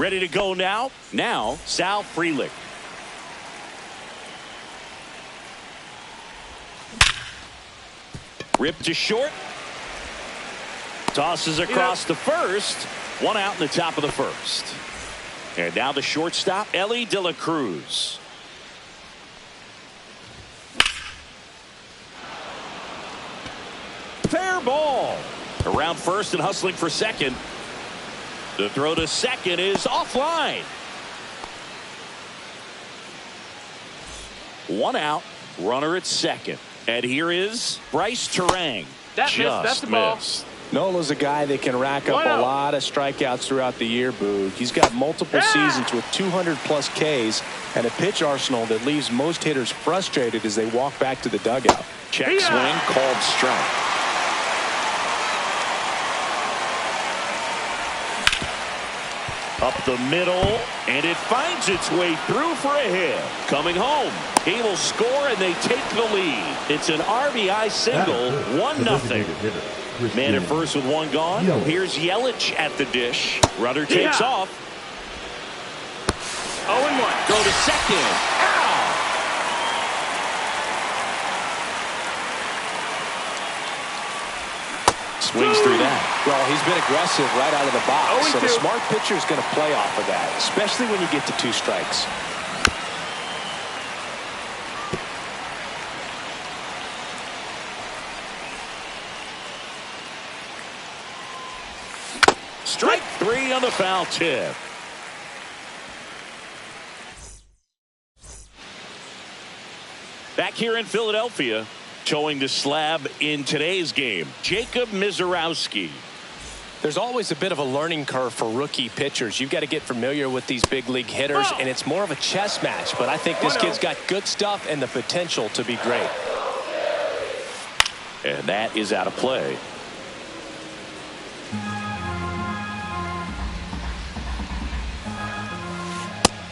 Ready to go now. Now, Sal Frelick. Ripped to short. Tosses across the first. One out in the top of the first. And now the shortstop, Elly De La Cruz. Fair ball. Around first and hustling for second. The throw to second is offline. One out. Runner at second. And here is Bryce Turang. That's the ball. Nola's a guy that can rack up a lot of strikeouts throughout the year, Boog. He's got multiple seasons with 200-plus Ks and a pitch arsenal that leaves most hitters frustrated as they walk back to the dugout. Check swing, called strike. Up the middle, and it finds its way through for a hit. Coming home, he will score, and they take the lead. It's an RBI single, 1-0. Man at first with one gone. Here's Yelich at the dish. Runner takes off. 0-1. Go to second. Ow! Swings through that. Well, he's been aggressive right out of the box. So the smart pitcher is going to play off of that, especially when you get to 2 strikes. Strike 3 on the foul tip. Back here in Philadelphia, towing the slab in today's game, Jacob Misiorowski. There's always a bit of a learning curve for rookie pitchers. You've got to get familiar with these big league hitters, and it's more of a chess match. But I think this kid's got good stuff and the potential to be great. And that is out of play.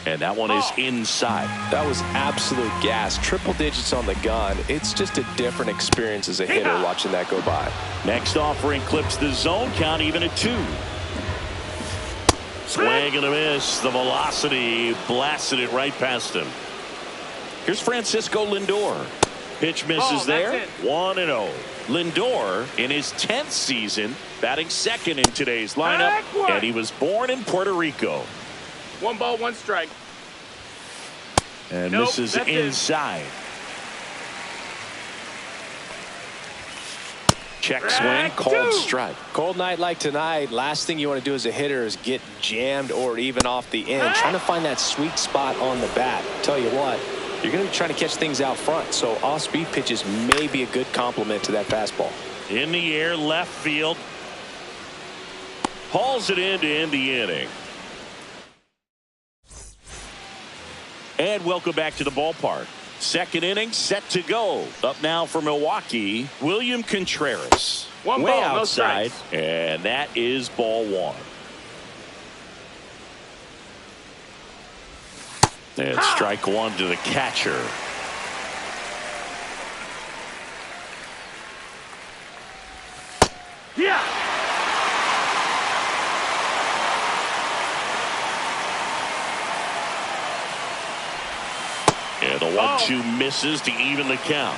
And that one is inside. That was absolute gas. Triple digits on the gun. It's just a different experience as a hitter watching that go by. Next offering clips the zone count even at 2. Swing and a miss. The velocity blasted it right past him. Here's Francisco Lindor. Pitch misses there. 1-0. Lindor in his 10th season batting second in today's lineup. And he was born in Puerto Rico. 1 ball, 1 strike. And misses inside. Check swing, called strike. Cold night like tonight, last thing you want to do as a hitter is get jammed or even off the end. Trying to find that sweet spot on the bat. Tell you what, you're going to be trying to catch things out front, so off-speed pitches may be a good complement to that fastball. In the air, left field. Hauls it in to end the inning. And welcome back to the ballpark. Second inning set to go. Up now for Milwaukee, William Contreras. One way ball, outside, no strikes. and that is ball 1. And strike 1 to the catcher. And the 1-2 misses to even the count.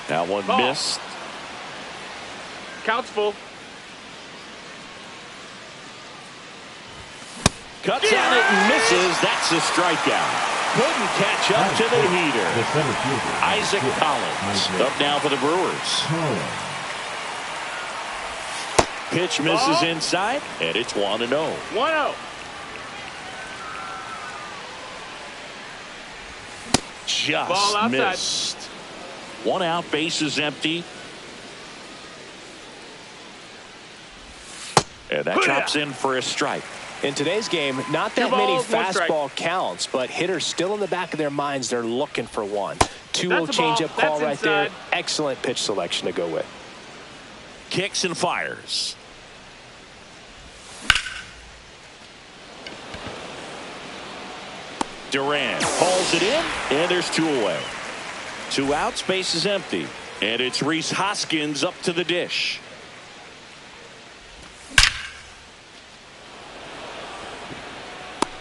That one missed. Count's full. Cuts on it and misses. That's a strikeout. Couldn't catch up to the heater. Isaac Collins up now for the Brewers. Pitch misses inside, and it's 1-0. 1-0. Just missed. 1 out, bases empty. And that chops in for a strike. In today's game, not that many fastball counts, but hitters still in the back of their minds, they're looking for one. 2-0 changeup call right there. Excellent pitch selection to go with. Kicks and fires. Duran hauls it in, and there's 2 away. 2 outs, base is empty. And it's Rhys Hoskins up to the dish.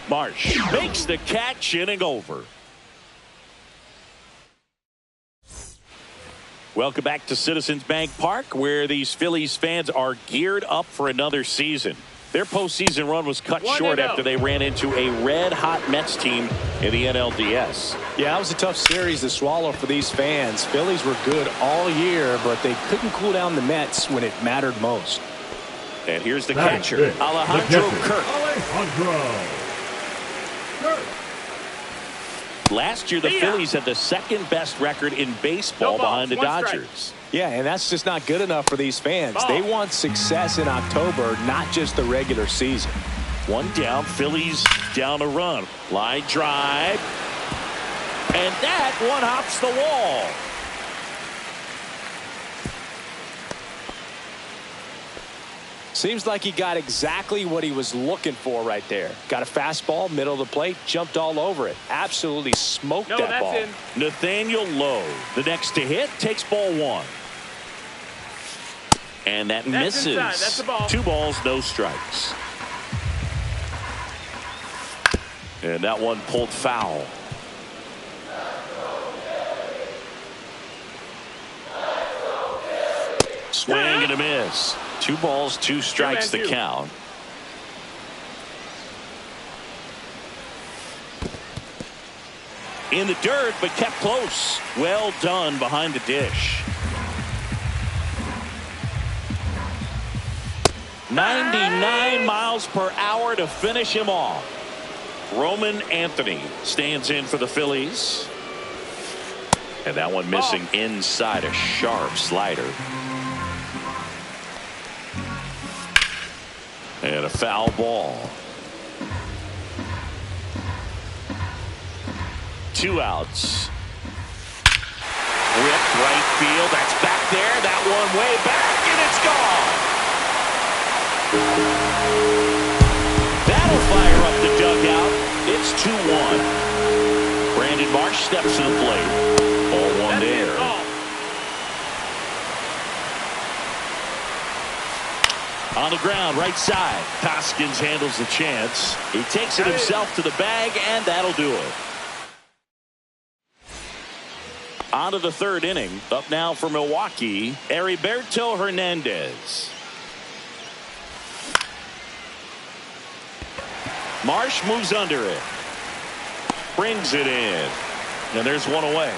Marsh makes the catch, inning over. Welcome back to Citizens Bank Park, where these Phillies fans are geared up for another season. Their postseason run was cut short after they ran into a red-hot Mets team in the NLDS. Yeah, that was a tough series to swallow for these fans. Phillies were good all year, but they couldn't cool down the Mets when it mattered most. And here's the catcher, Alejandro Kirk. Last year, the Phillies had the second-best record in baseball behind the Dodgers. Yeah, and that's just not good enough for these fans. They want success in October, not just the regular season. One down, Phillies down a run. Line drive. And that one hops the wall. Seems like he got exactly what he was looking for right there. Got a fastball, middle of the plate, jumped all over it. Absolutely smoked that ball. Nathaniel Lowe, the next to hit, takes ball one. And that misses. That's the ball. 2 balls, no strikes. And that one pulled foul. Swing and a miss. 2 balls, 2 strikes the count. In the dirt, but kept close. Well done behind the dish. 99 miles per hour to finish him off. Roman Anthony stands in for the Phillies. And that one missing inside, a sharp slider. And a foul ball. 2 outs. Whip right field. That's back there. That one way back, and it's gone. That'll fire up the dugout. It's 2-1. Brandon Marsh steps to the plate. Ball 1 there. On the ground, right side. Hoskins handles the chance. He takes it himself to the bag, and that'll do it. On to the 3rd inning. Up now for Milwaukee, Heriberto Hernandez. Marsh moves under it. Brings it in. And there's one away.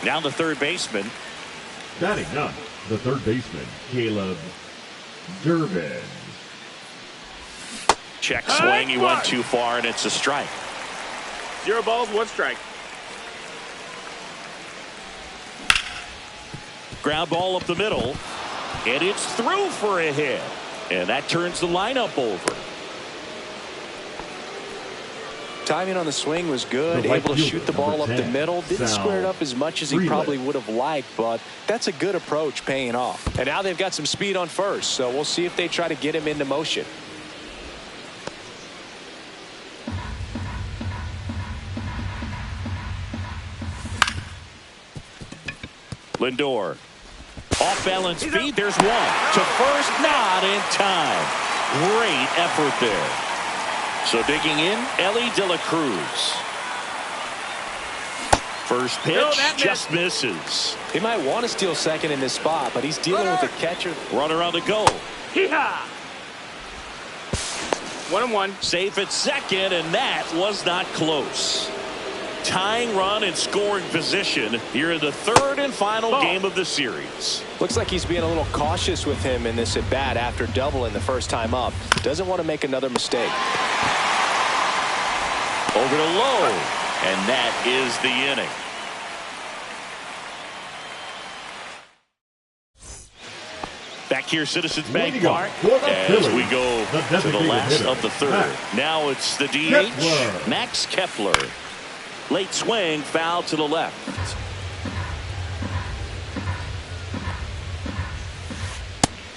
Now the 3rd baseman. Batting up, the 3rd baseman, Caleb Durbin. Check swing. He went too far, and it's a strike. 0 balls, 1 strike. Ground ball up the middle, and it's through for a hit. And that turns the lineup over. Timing on the swing was good. Able to shoot the ball up the middle. Didn't square it up as much as he probably would have liked, but that's a good approach, paying off. And now they've got some speed on first, so we'll see if they try to get him into motion. Lindor. Off balance feed. There's one. To first, not in time. Great effort there. So digging in, Elly De La Cruz. First pitch just misses. He might want to steal second in this spot, but he's dealing with a catcher. Runner on the go. Hee-haw! 1-1. Safe at second, and that was not close. Tying run and scoring position here in the 3rd and final game of the series. Looks like he's being a little cautious with him in this at bat after doubling the first time up. Doesn't want to make another mistake. Over to Lowe, and that is the inning. Back here, Citizens Bank Park, as we go to the last of the 3rd. Now it's the DH, Max Kepler. Late swing, foul to the left.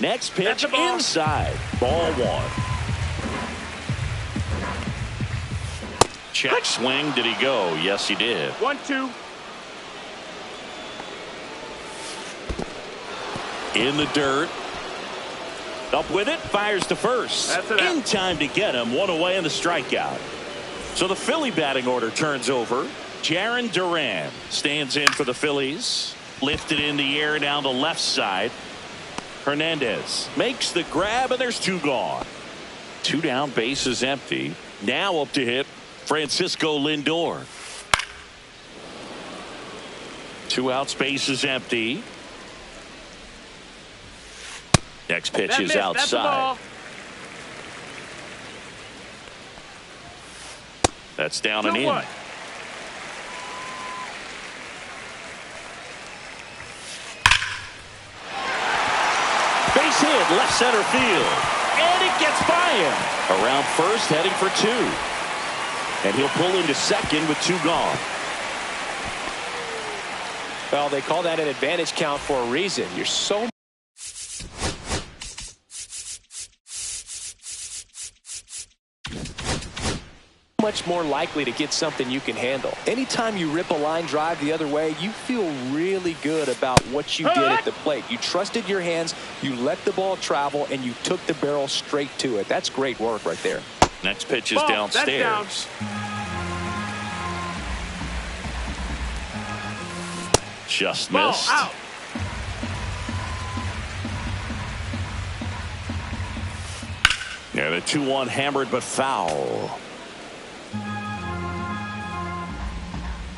Next pitch inside. Ball 1. Check swing. Did he go? Yes, he did. 1-2. In the dirt. Up with it, fires to first. That's it. In time to get him. One away in the strikeout. So the Philly batting order turns over. Jarren Duran stands in for the Phillies. Lifted in the air down the left side. Hernandez makes the grab, and there's 2 gone. 2 down, bases empty. Now up to hit Francisco Lindor. 2 outs, bases empty. Next pitch is outside. That's down and in. Base hit, left center field. And it gets by him. Around first, heading for 2. And he'll pull into second with 2 gone. Well, they call that an advantage count for a reason. You're so much more likely to get something you can handle. Anytime you rip a line drive the other way, you feel really good about what you did at the plate. You trusted your hands, you let the ball travel, and you took the barrel straight to it. That's great work right there. Next pitch is downstairs. Just missed. Out. And a 2-1 hammered but foul.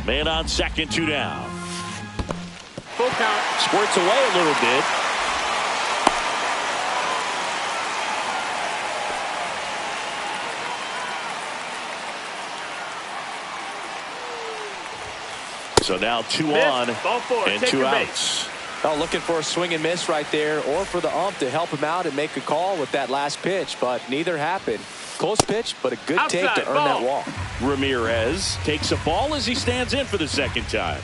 Man on second, 2 down. Full count. Squirts away a little bit. So now 2 on and 2 outs. Oh, looking for a swing and miss right there, or for the ump to help him out and make a call with that last pitch, but neither happened. Close pitch, but a good take to earn that walk. Ramirez takes a ball as he stands in for the second time.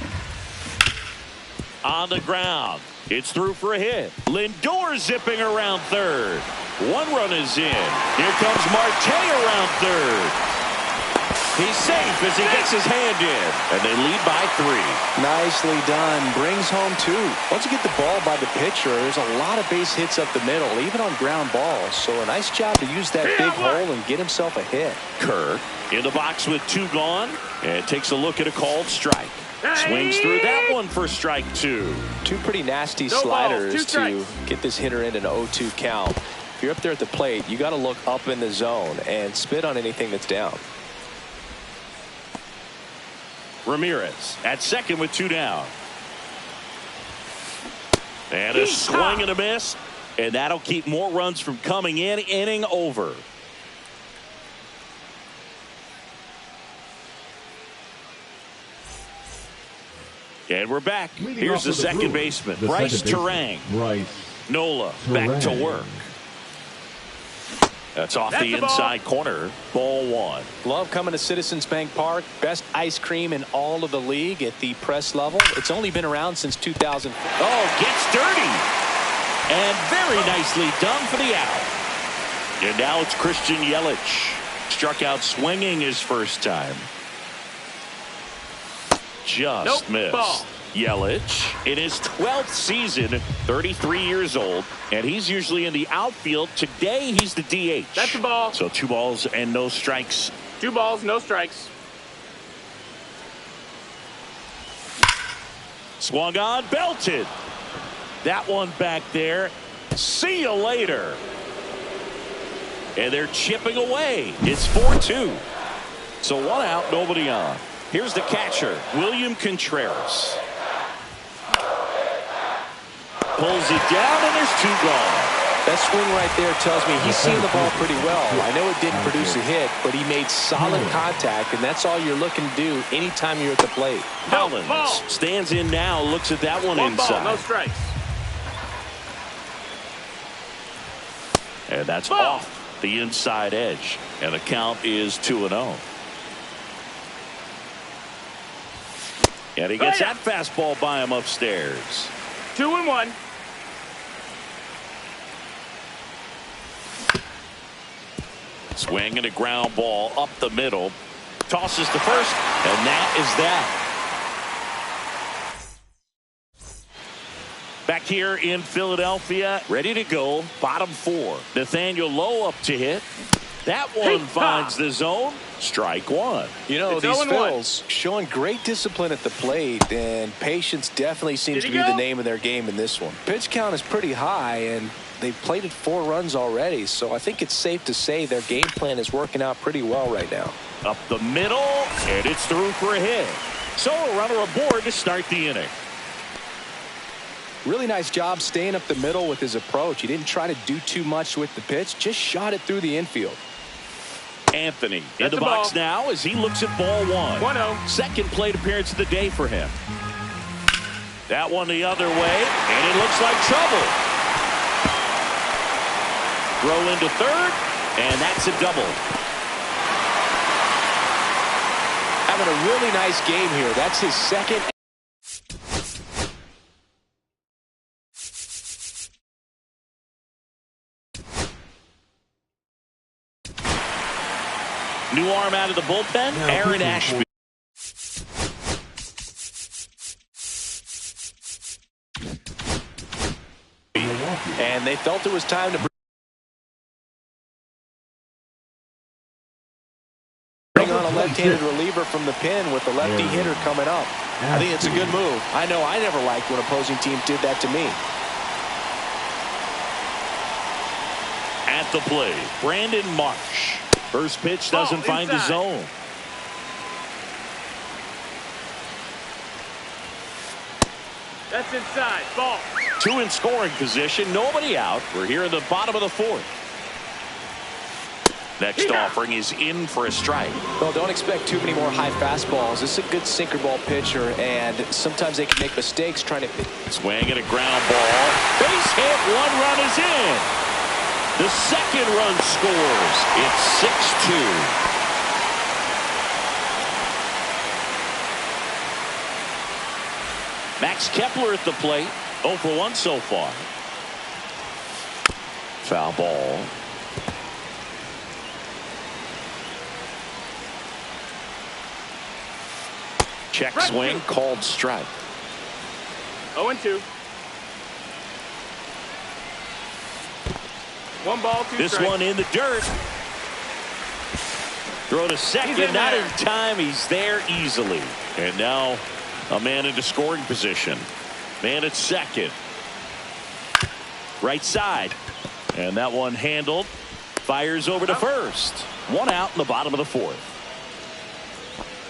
On the ground. It's through for a hit. Lindor zipping around third. 1 run is in. Here comes Marte around third. He's safe as he gets his hand in. And they lead by 3. Nicely done. Brings home 2. Once you get the ball by the pitcher, there's a lot of base hits up the middle, even on ground balls. So a nice job to use that big hole and get himself a hit. Kerr in the box with 2 gone and takes a look at a called strike. Swings through that one for strike 2. 2 pretty nasty sliders to get this hitter in an 0-2 count. If you're up there at the plate, you got to look up in the zone and spit on anything that's down. Ramirez at second with 2 down. And a swing and a miss. And that'll keep more runs from coming in. Inning over. And we're back. Here's the second baseman, Bryce Turang. Nola back to work. That's off the inside corner. Ball 1. Love coming to Citizens Bank Park. Best ice cream in all of the league at the press level. It's only been around since 2000. Oh, gets dirty. And very nicely done for the out. And now it's Christian Yelich. Struck out swinging his first time. Just missed. Ball. Yelich in his 12th season, 33 years old, and he's usually in the outfield. Today he's the DH. That's the ball. So 2 balls and no strikes. 2 balls, no strikes. Swung on, belted. That one back there. See you later. And they're chipping away. It's 4-2. So 1 out, nobody on. Here's the catcher, William Contreras. Pulls it down, and there's 2 gone. That swing right there tells me he's seeing the ball pretty well. I know it didn't produce a hit, but he made solid contact, and that's all you're looking to do anytime you're at the plate. Collins stands in now, looks at that one inside. Ball, no strikes. And that's off the inside edge, and the count is 2-0. And he gets that fastball by him upstairs. 2-1. Swing and a ground ball up the middle. Tosses to first, and that is that. Back here in Philadelphia, ready to go. Bottom 4. Nathaniel Lowe up to hit. That one finds the zone. Strike one. You know, It's these 0-1. Phils showing great discipline at the plate, and patience definitely seems to be the name of their game in this one. Pitch count is pretty high, and they've plated 4 runs already, so I think it's safe to say their game plan is working out pretty well right now. Up the middle, and it's through for a hit. So a runner aboard to start the inning. Really nice job staying up the middle with his approach. He didn't try to do too much with the pitch, just shot it through the infield. Anthony in That's the a box ball. now as he looks at ball 1. 1-0. Second plate appearance of the day for him. That one the other way, and it looks like trouble. Throw into third, and that's a double. Having a really nice game here. That's his second. New arm out of the bullpen, Now Aaron pitching Ashby. Milwaukee. And they felt it was time to bring on a left-handed reliever from the pen with the lefty hitter coming up. I think it's a good move. I know I never liked when opposing teams did that to me. At the plate, Brandon Marsh. First pitch doesn't find the inside. zone. That's inside. Ball. 2 in scoring position, nobody out. We're here in the bottom of the 4th. Next offering is in for a strike. Well, don't expect too many more high fastballs. This is a good sinker ball pitcher, and sometimes they can make mistakes trying to. Swing and a ground ball. Base hit, 1 run is in. The second run scores. It's 6-2. Max Kepler at the plate. 0 for 1 so far. Foul ball. Check swing, called strike. 0-2. 1 ball, 2 This strikes. one in the dirt. Throw to second, He's in not there. in time. He's there easily. And now a man into scoring position. Man at second. Right side. And that one handled. Fires over to first. 1 out in the bottom of the 4th.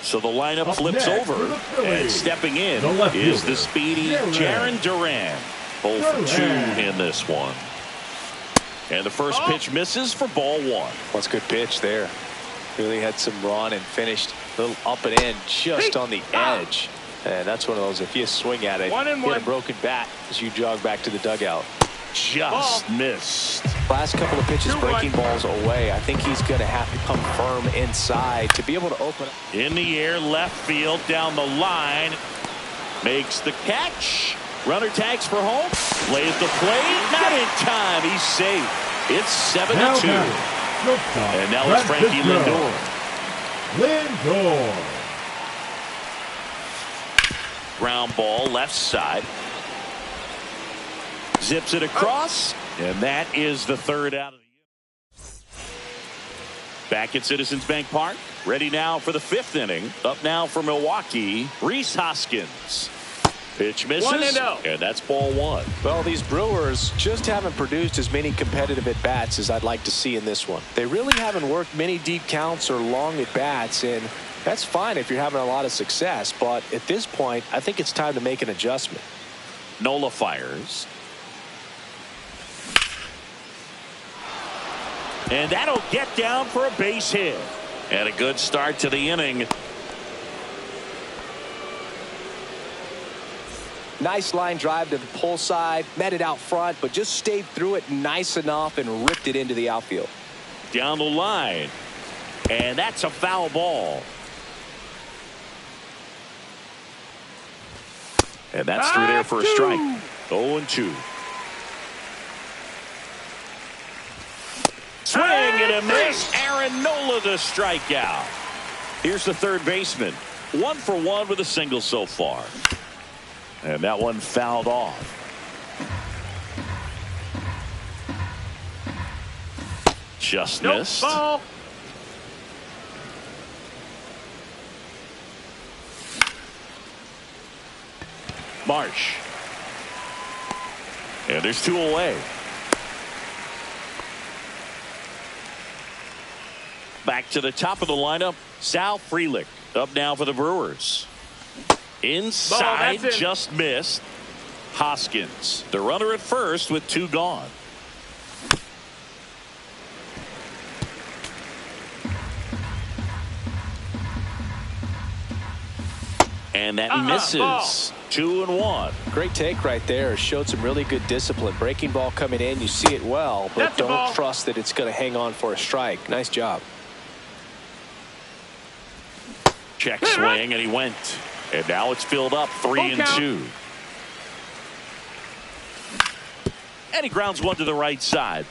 So the lineup Up flips next over. for the Phillies, And stepping in the left is fielder, the speedy Jarren. Jarren Duran. 0 for 2 Duran. in this one. And the first pitch misses for ball 1. What's a good pitch there? Really had some run and finished a little up and in just on the edge. And that's one of those, if you swing at it, 1 and get 1. a broken bat as you jog back to the dugout. Just missed. Last couple of pitches 2-1. breaking balls away. I think he's going to have to come firm inside to be able to open up. In the air, left field, down the line. Makes the catch. Runner tags for home. Lay at the plate. Not in time. He's safe. It's 7-2. And now it's Frankie Lindor. Lindor. Ground ball, left side. Zips it across. And that is the 3rd out of the year. Back at Citizens Bank Park. Ready now for the 5th inning. Up now for Milwaukee, Rhys Hoskins. Pitch misses. 1-0. And that's ball 1. Well, these Brewers just haven't produced as many competitive at-bats as I'd like to see in this one. They really haven't worked many deep counts or long at-bats, and that's fine if you're having a lot of success. But at this point, I think it's time to make an adjustment. Nola fires. And that'll get down for a base hit. And a good start to the inning. Nice line drive to the pull side, met it out front, but just stayed through it nice enough and ripped it into the outfield. Down the line. And that's a foul ball. And that's through there for a strike. 0-2. Swing and a miss. Aaron Nola the strikeout. Here's the 3rd baseman. 1 for 1 with a single so far. And that one fouled off. Just Nope, missed. ball. Marsh. And there's 2 away. Back to the top of the lineup, Sal Frelick up now for the Brewers. Inside, that's in. just missed. Hoskins, the runner at first with 2 gone. And that misses. Ball. 2-1. Great take right there. Showed some really good discipline. Breaking ball coming in. You see it well, but That's a ball. don't trust that it's going to hang on for a strike. Nice job. Check swing, and he went. And now it's filled up 3-2. And he grounds one to the right side.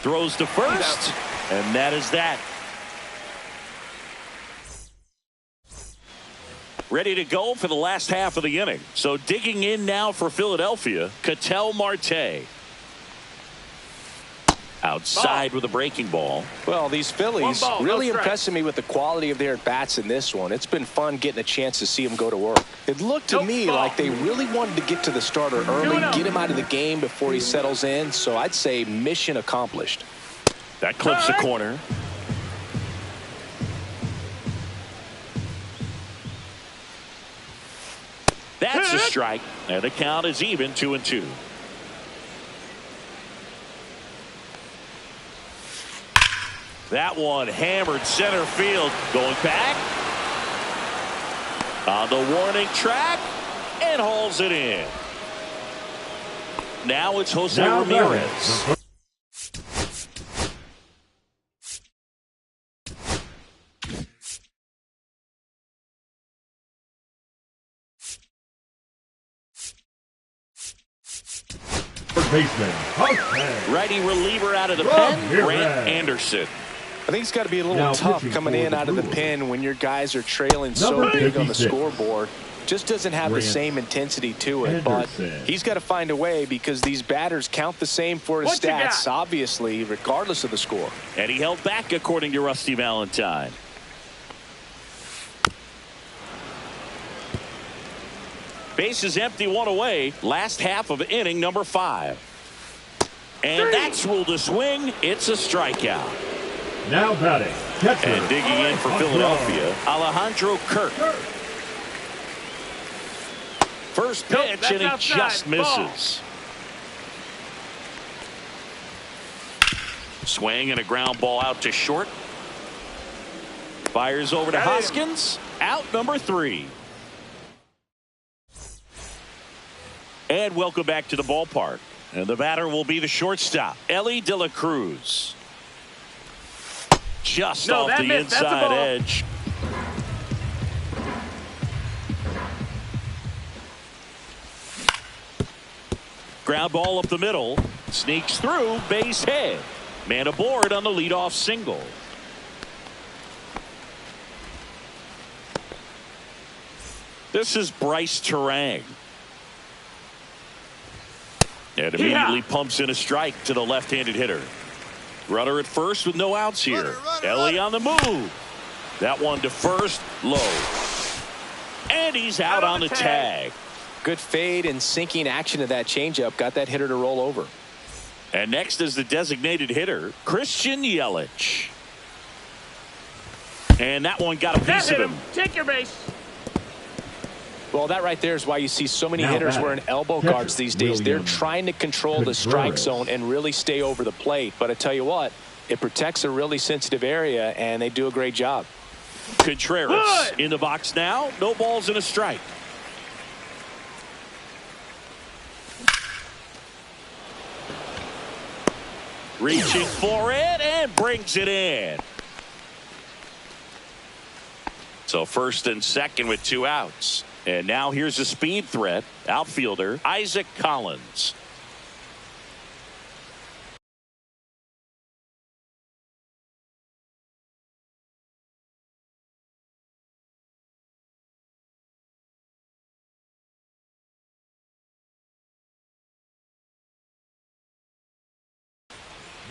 Throws to first, and that is that. Ready to go for the last half of the inning. So digging in now for Philadelphia, Ketel Marte. Outside with a breaking ball. Well, these Phillies One ball, really no strike. impressing me with the quality of their bats in this one. It's been fun getting a chance to see them go to work. It looked to Nope, me ball. like they really wanted to get to the starter early, 2-0. get him out of the game before he settles in. So I'd say mission accomplished. That clips the corner. That's a strike, and the count is even 2-2. That one hammered center field. Going back on the warning track and hauls it in. Now it's Jose Now Ramirez. First baseman, Jose. Righty reliever out of the Ramirez. pen, Grant Anderson. I think it's got to be a little Now tough pitching coming for in the out of the Brewers. pen when your guys are trailing so Number big on the 56. scoreboard. Just doesn't have the Grant same intensity to it, but Anderson. he's got to find a way because these batters count the same for his What you stats, got? obviously, regardless of the score. And he held back, according to Rusty Valentine. Base is empty, 1 away. Last half of inning number 5. And that's ruled a swing. It's a strikeout. Now batting, catcher. And digging in for Philadelphia, Alejandro Kirk. First Nope, pitch, that's and he outside. just Ball. misses. Swing and a ground ball out to short. Fires over to Got him. Hoskins. Out number 3. And welcome back to the ballpark. And the batter will be the shortstop, Ellie De La Cruz. Just No, off that the missed. That's a inside ball. edge. Ground ball up the middle. Sneaks through, base hit. Man aboard on the leadoff single. This is Bryce Terang. And immediately pumps in a strike to the left-handed hitter. Runner at first with no outs here. Ellie on the move. That one to first, low. And he's out on the tag. Good fade and sinking action to that changeup. Got that hitter to roll over. And next is the designated hitter, Christian Yelich. And that one got a That piece hit of him. him. Take your base. Well, that right there is why you see so many Now hitters batting, wearing elbow catcher, guards these days. They're William trying to control the strike Contreras. zone and really stay over the plate. But I tell you what, it protects a really sensitive area, and they do a great job. Contreras Good. in the box now. No balls and a strike. Reaching for it and brings it in. So first and second with 2 outs. And now here's a speed threat. Outfielder Isaac Collins.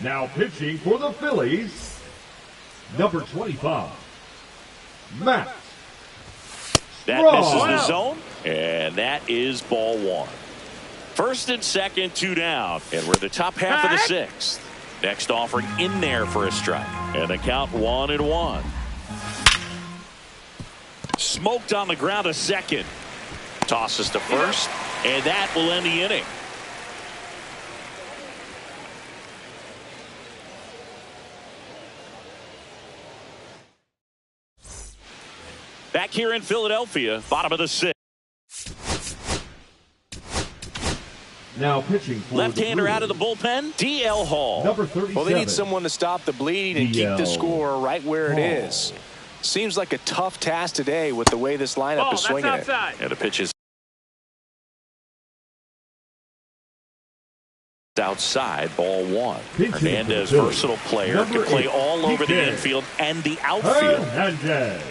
Now pitching for the Phillies, number 25, Matt That Straw. misses the zone, and that is ball one. First and second, 2 down, and we're the top half of the 6th. Next offering in there for a strike, and the count 1-1. Smoked on the ground a second. Tosses to first, and that will end the inning. Back here in Philadelphia, bottom of the 6th. Now pitching for Left-hander the out of the bullpen, D.L. Hall. number 37. Well, they need someone to stop the bleeding and keep the score right where it is. Seems like a tough task today with the way this lineup is swinging it. And the pitch is outside, ball one. Hernandez, versatile player, can play all over the infield and the outfield. Hernandez.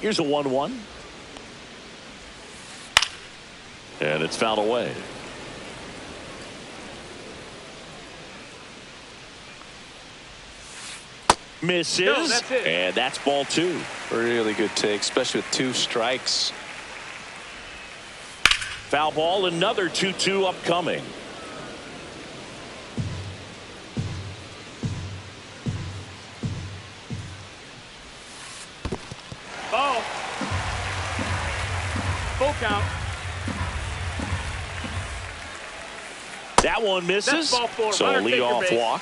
Here's a 1-1. And it's fouled away. Misses. No, that's it. And that's ball 2. Really good take, especially with 2 strikes. Foul ball, another 2-2 upcoming. Ball. Full count. That one misses. That's ball 4. So Runner, take your lead-off base. walk.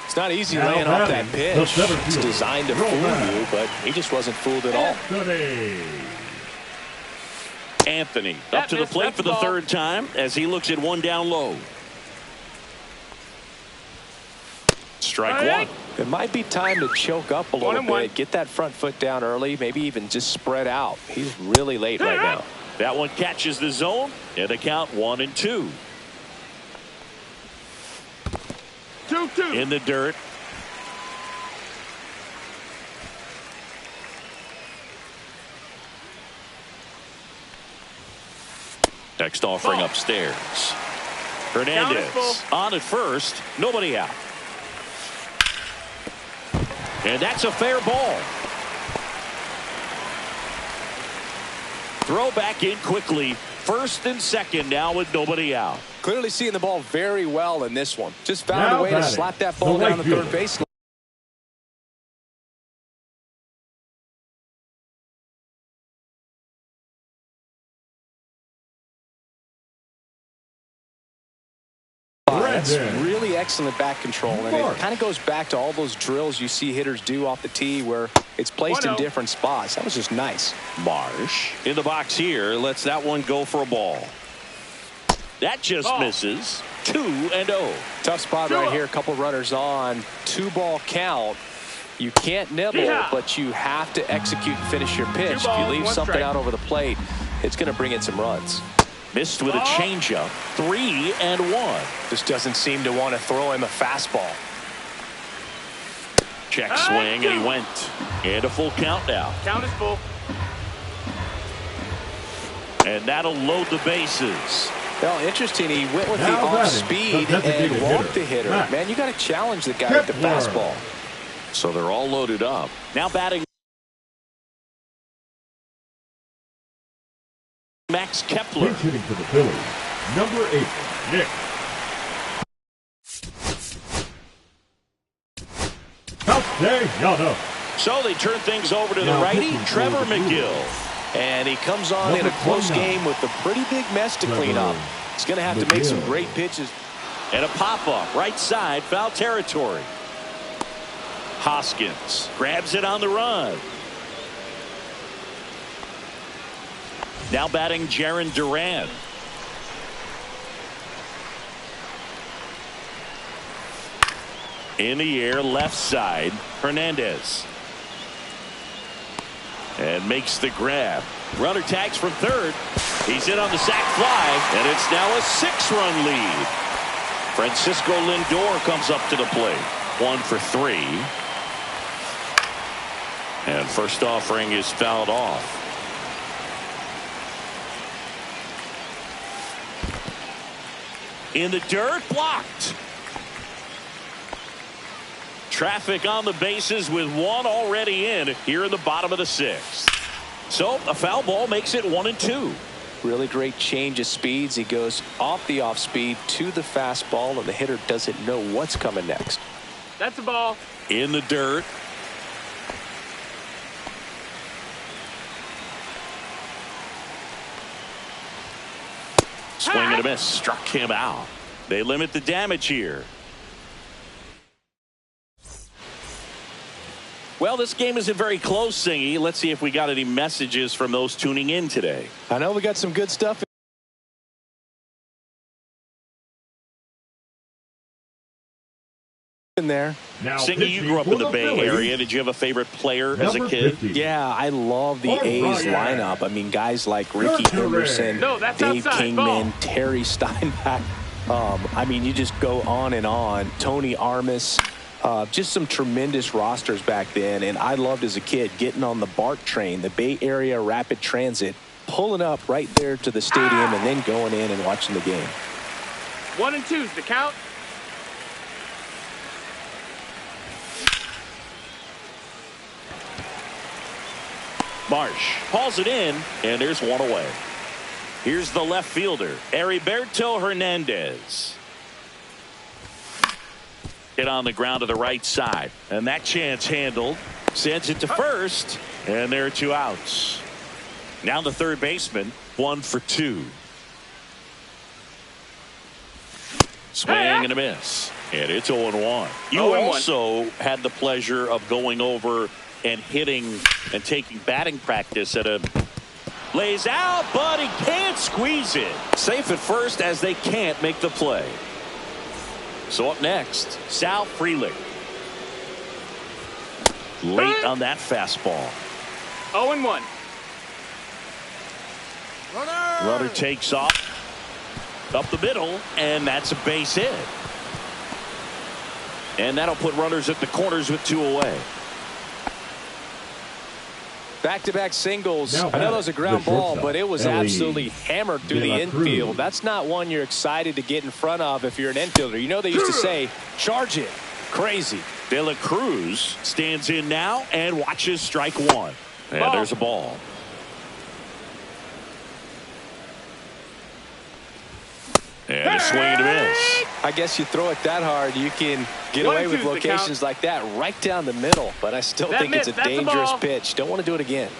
It's not easy Now laying off that batting, pitch. the center It's fielder, designed to Roll fool back. you, but he just wasn't fooled at all. Anthony That up to the missed. plate That's for the ball. 3rd time as he looks at 1 down low. Strike All right. 1. It might be time to choke up a little 1-1. bit, get that front foot down early, maybe even just spread out. He's really late right now. That one catches the zone, and the count 1-2. 2-2. In the dirt. Next offering Ball. upstairs. Count is Hernandez full. on at first, nobody out. And that's a fair ball. Throw back in quickly. First and second now with nobody out. Clearly seeing the ball very well in this one. Just found Now a way to batting, slap that ball the down right the third fielder. base. That's Brandon really excellent back control, and Mark. it kind of goes back to all those drills you see hitters do off the tee where it's placed in 1-0. different spots. That was just nice. Marsh in the box here lets that one go for a ball. That just Ball. misses. 2-0. Tough spot right here. A couple runners on. 2-ball count. You can't nibble, Yeah. but you have to execute and finish your pitch. If 2 you balls, leave 1 something strike. out over the plate, it's going to bring in some runs. Missed with a Ball. changeup. 3-1. Just doesn't seem to want to throw him a fastball. Check swing, and he went. And a full count now. Count is full. And that'll load the bases. Well, interesting. He went with the Now batting, off-speed the designated and walked hitter, the hitter. Matt Man, you got to challenge the guy with the Kepler. fastball. So they're all loaded up. Now batting Max Kepler. Pinch hitting for the Phillies, number 8, Nick Castellanos. So they turn things over to the Now righty, pitching for Trevor the McGill. And he comes on in a Number close 29. game with a pretty big mess to clean up. He's going to have to make some McGill. great pitches. And a pop-up, right side, foul territory. Hoskins grabs it on the run. Now batting Jarren Duran. In the air, left side, Hernandez. And makes the grab. Runner tags from third. He's in on the sac fly, and it's now a 6-run lead. Francisco Lindor comes up to the plate. 1 for 3. And first offering is fouled off. In the dirt, blocked. Traffic on the bases with one already in here in the bottom of the sixth. So a foul ball makes it 1-2. Really great change of speeds. He goes off the off speed to the fastball, and the hitter doesn't know what's coming next. That's a ball. In the dirt. Swing and a miss. Struck him out. They limit the damage here. Well, this game isn't very close, Singy. Let's see if we got any messages from those tuning in today. I know we got some good stuff in there. Now Singy, you grew up in the Bay Area. Did you have a favorite player as a kid? 50. Yeah, I love the A's lineup. I mean, guys like Ricky Henderson, No, that's Dave outside. Kingman, Ball. Terry Steinbach. I mean, you just go on and on. Tony Armas. Just some tremendous rosters back then. And I loved as a kid getting on the BART train, the Bay Area Rapid Transit, pulling up right there to the stadium and then going in and watching the game. 1-2's the count. Marsh hauls it in, and there's one away. Here's the left fielder, Heriberto Hernandez. Hit on the ground to the right side, and that chance handled. Sends it to first, and there are two outs. Now the third baseman, 1 for 2. Swing and a miss, and it's 0-1. You 0-1. also had the pleasure of going over and hitting and taking batting practice at a lays out, but he can't squeeze it. Safe at first as they can't make the play. So up next, Sal Frelick. Late on that fastball. 0-1. Runner takes off up the middle, and that's a base hit. And that'll put runners at the corners with 2 away. Back-to-back singles. Now I know that was a ground the ball, shortstop, but it was Ellie absolutely hammered through De the La Cruz. infield. That's not one you're excited to get in front of if you're an infielder. You know they used to say, charge it. Crazy. De La Cruz stands in now and watches strike one. And Ball. there's a ball. And a swing and a miss. I guess you throw it that hard, you can get away with 1-2's the locations like that right down the middle. But I still That think it's missed. a That's a dangerous ball. pitch. Don't want to do it again.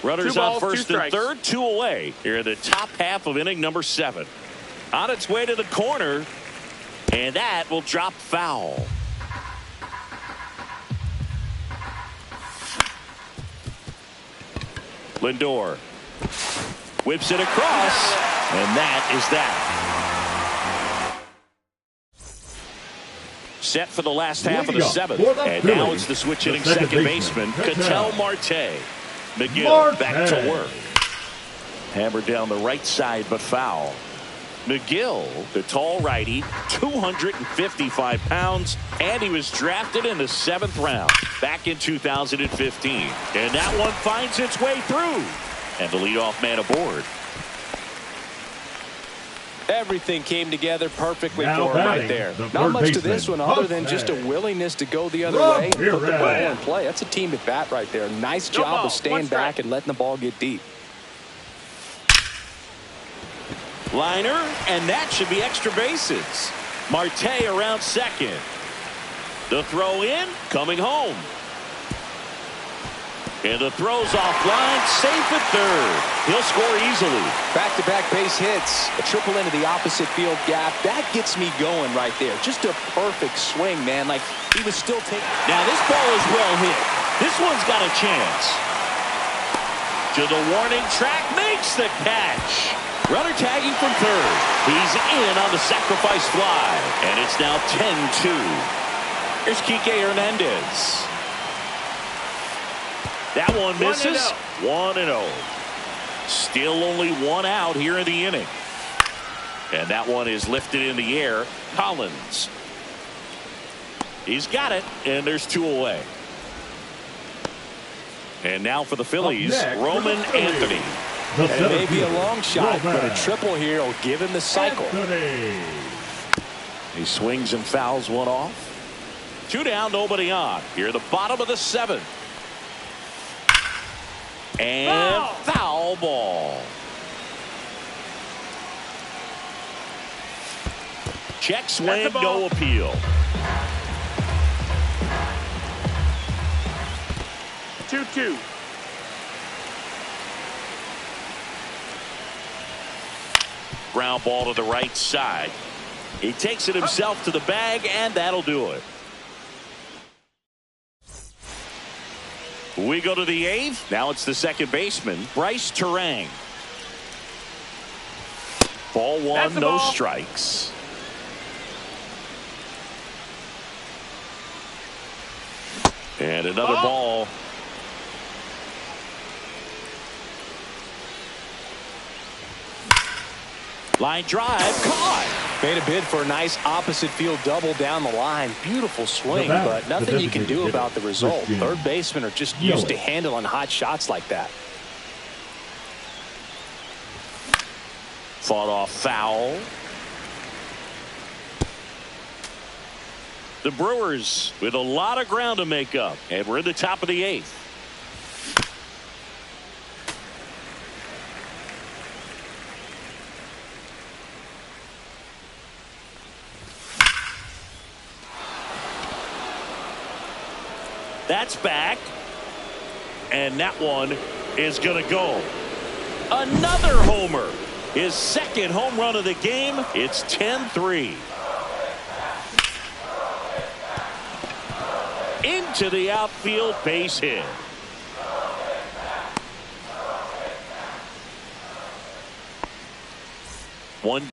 Runners 2 on balls, 2 first and strikes. third, 2 away. Here in the top half of inning number 7. On its way to the corner, and that will drop foul. Lindor whips it across, and that is that. Set for the last half of the Leading up 7th, for the and now Phillies, it's the switch the hitting second second baseman, baseman, Ketel Ketel. Marte. McGill Marte. back to work. Hammered down the right side, but foul. McGill, the tall righty, 255 pounds, and he was drafted in the 7th round back in 2015. And that one finds its way through. And the leadoff man aboard. Everything came together perfectly Now for him right batting, there. the Not third much to this baseman, one other than Huff just a Ed. willingness to go the other Rough way and put the Ed. ball in play. That's a team at bat right there. Nice No job ball, of staying 1 strike. back and letting the ball get deep. Liner, and that should be extra bases. Marte around second. The throw in, coming home. And the throw's offline, safe at third. He'll score easily. Back-to-back base hits, a triple into the opposite field gap. That gets me going right there. Just a perfect swing, man. Like he was still taking. Now this ball is well hit. This one's got a chance. To the warning track, makes the catch. Runner tagging from third. He's in on the sacrifice fly. And it's now 10-2. Here's Kike Hernandez. That one misses. 1-0. Still only 1 out here in the inning. And that one is lifted in the air. Collins. He's got it, and there's 2 away. And now for the Phillies, Up next for Roman the Phillies, Anthony. It may be a long shot, but a triple here will give him the cycle. Anthony. He swings and fouls one off. 2 down, nobody on. Here, the bottom of the 7th. And foul ball. Check swing, no appeal. 2-2. Ground ball to the right side. He takes it himself to the bag, and that'll do it. We go to the 8th. Now it's the second baseman, Bryce Turang. Ball 1, no strikes. And another ball. Line drive, caught. Made a bid for a nice opposite field double down the line. Beautiful swing, but nothing you can do about the result. Third basemen are just used to handling hot shots like that. Fought off foul. The Brewers with a lot of ground to make up, and we're in the top of the 8th. That's back, and that one is going to go. Another homer. His second home run of the game. It's 10-3. Into the outfield, base hit. One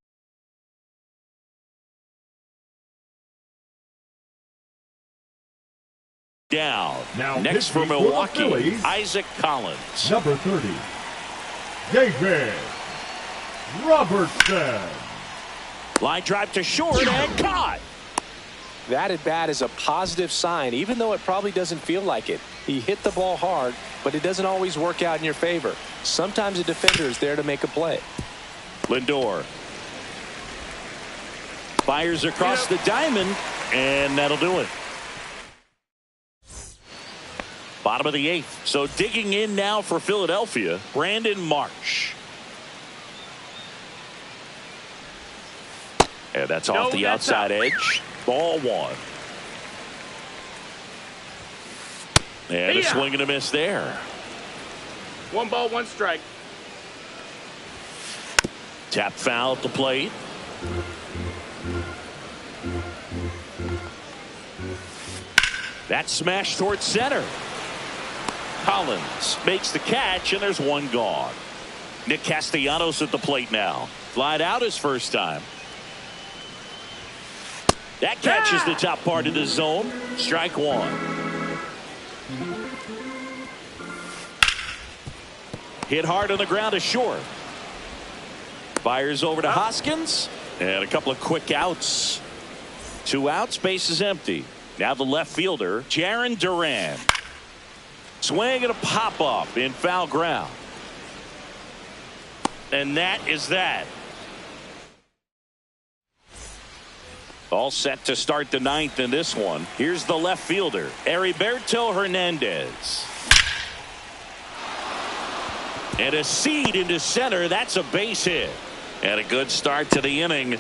down. Now next for Milwaukee, Isaac Collins. Number 30, David Robertson. Line drive to short and caught. That at bat is a positive sign, even though it probably doesn't feel like it. He hit the ball hard, but it doesn't always work out in your favor. Sometimes a defender is there to make a play. Lindor fires across the diamond, and that'll do it. Bottom of the 8th. So digging in now for Philadelphia, Brandon Marsh. And that's off the outside edge. Ball 1. And a swing and a miss there. 1 ball, 1 strike. Tap foul at the plate. That smash towards center. Collins makes the catch, and there's 1 gone. Nick Castellanos at the plate now. Flied out his first time. That catches the top part of the zone. Strike 1. Hit hard on the ground to short. Fires over to Hoskins. And a couple of quick outs. 2 outs, base is empty. Now the left fielder, Jarren Duran. Swing and a pop-up in foul ground. And that is that. All set to start the 9th in this one. Here's the left fielder, Heriberto Hernandez. And a seed into center. That's a base hit. And a good start to the inning.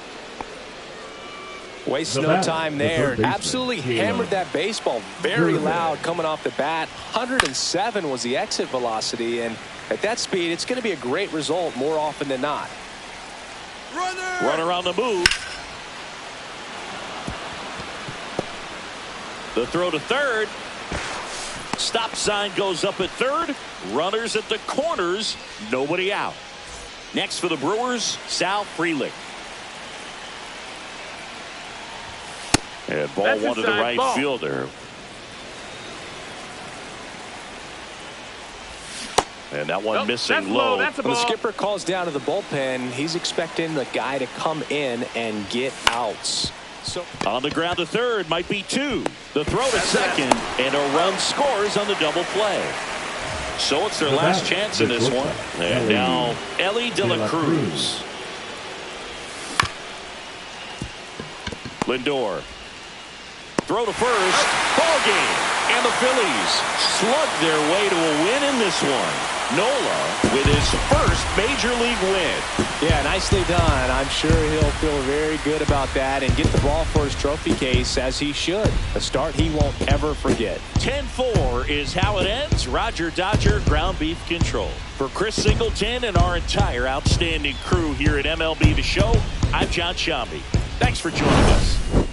Wastes no time there. Absolutely hammered that baseball. Very loud coming off the bat. 107 was the exit velocity. And at that speed, it's going to be a great result more often than not. Runner on the move. The throw to third. Stop sign goes up at third. Runners at the corners. Nobody out. Next for the Brewers, Sal Frelick. And ball 1 to the right fielder. And that one missing low. That's a when ball. the skipper calls down to the bullpen, he's expecting the guy to come in and get outs. So on the ground to third, might be 2. The throw to second, and a run scores on the double play. So it's their last chance in this one. And now Elly De La Cruz. Lindor. Throw to first. Ball game. And the Phillies slug their way to a win in this one. Nola with his first major league win. Yeah, nicely done. I'm sure he'll feel very good about that and get the ball for his trophy case, as he should. A start he won't ever forget. 10-4 is how it ends. Roger Dodger ground beef control. For Chris Singleton and our entire outstanding crew here at MLB The Show, I'm John Shambi. Thanks for joining us.